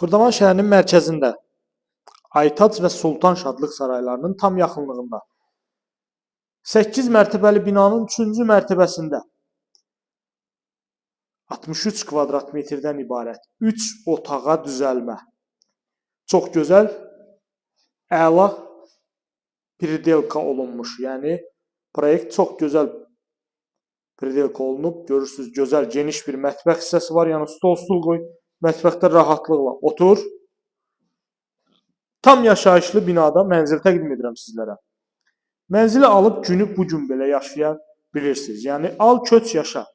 Xırdalan şəhərinin mərkəzində Aytac və Sultan Şadlıq saraylarının tam yaxınlığında 8 mərtəbəli binanın 3-cü mərtəbəsində 63 kvadrat metrdən ibarət 3 otağa düzəlmə. Çox gözəl, əla pridelka olunmuş. Yəni proyekt çox gözəl pridelka olunub. Görürsüz, gözəl geniş bir mətbəx hissəsi var. Yəni stol qoy, mətbəxdə rahatlıqla otur. Tam yaşayışlı binada mənzil təqdim edirəm sizlərə. Mənzili alıb günü bu gün belə yaşaya bilirsiniz. Yəni al köç yaşa.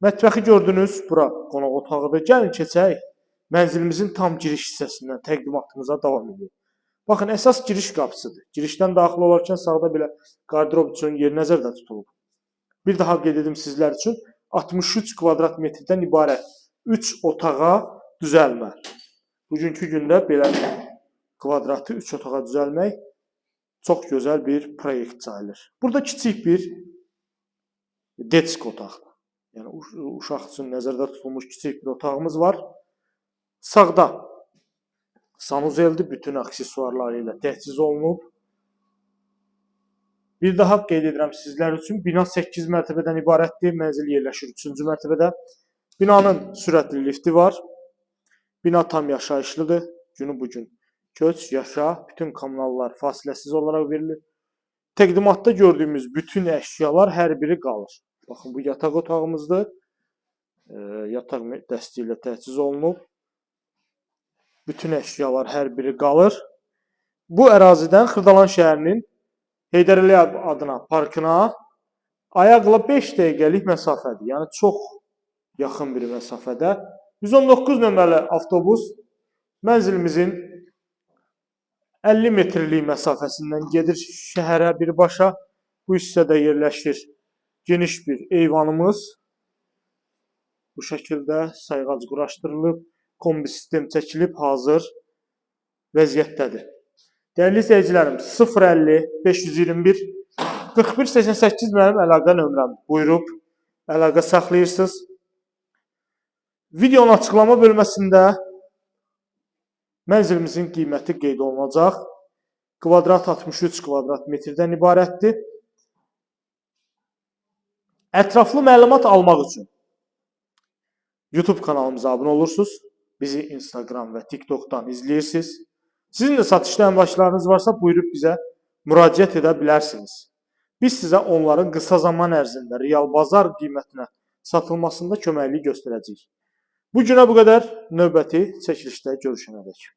Mətbəxi gördünüz, bura qonaq otağıdır. Gəlin keçək. Mənzilimizin tam giriş hissəsindən təqdimatımıza davam edək. Baxın, əsas giriş qapısıdır. Girişdən daxil olarkən sağda belə qardirob üçün yer nəzərdə tutulub. Bir daha qeyd edim sizlər üçün 63 kvadrat metrdən ibarət 3 otağa düzəlmə. Bugünkü gündə belə kvadratı 3 otağa düzəlmək çox gözəl bir proyekt sayılır. Burada kiçik bir detsk otaqdır. Yəni uşaq üçün nəzərdə tutulmuş kiçik bir otağımız var. Sağda sanuzeldir, bütün aksesuarları ilə təchiz olunub. Bir daha qeyd edirəm sizlər üçün, bina 8 mərtəbədən ibarətdir, mənzil yerləşir 3-cü mərtəbədə. Binanın sürətli lifti var. Bina tam yaşayışlıdır. Günü bugün köç, yaşa, bütün kommunallar fasiləsiz olaraq verilir. Təqdimatda gördüyümüz bütün əşyalar hər biri qalır. Baxın, bu yataq otağımızdır. Yataq dəsti ilə təchiz olunub. Bütün əşyalar hər biri qalır. Bu ərazidən Xırdalan şəhərinin Heydər Əliyev adına parkına ayaqla 5 dəqiqəlik məsafədir. Yəni çox yaxın bir məsafədə. 119 nömrəli avtobus mənzilimizin 50 metrlik məsafəsindən gedir şəhərə birbaşa. Bu hissədə yerləşir geniş bir eyvanımız. Bu şəkildə sayğac quraşdırılıb, kombi sistem çəkilib, hazır vəziyyətdədir. Dəyərli izləyicilərim, 050 521 41 88 mənim əlaqə nömrəm. Buyurub əlaqə saxlayırsınız. Videonun açıqlama bölməsində mənzilimizin qiyməti qeyd olunacaq. Kvadrat 63 kvadrat metrdən ibarətdir. Ətraflı məlumat almaq üçün YouTube kanalımıza abunə olursunuz. Bizi Instagram və TikTok'dan izləyirsiniz. Sizin də satışda əmlaklarınız varsa buyurub bizə müraciət edə bilərsiniz. Biz sizə onların qısa zaman ərzində real bazar qiymətinə satılmasında köməklik göstərəcəyik. Bu günə bu qədər, növbəti çəkilişdə görüşənədək.